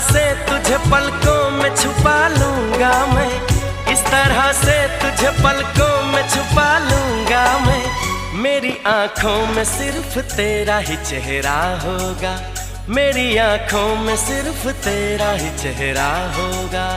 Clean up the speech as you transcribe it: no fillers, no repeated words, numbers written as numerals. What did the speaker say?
से तुझे पलकों में छुपा लूंगा मैं, इस तरह से तुझे पलकों में छुपा लूंगा मैं। मेरी आंखों में सिर्फ तेरा ही चेहरा होगा, मेरी आंखों में सिर्फ तेरा ही चेहरा होगा।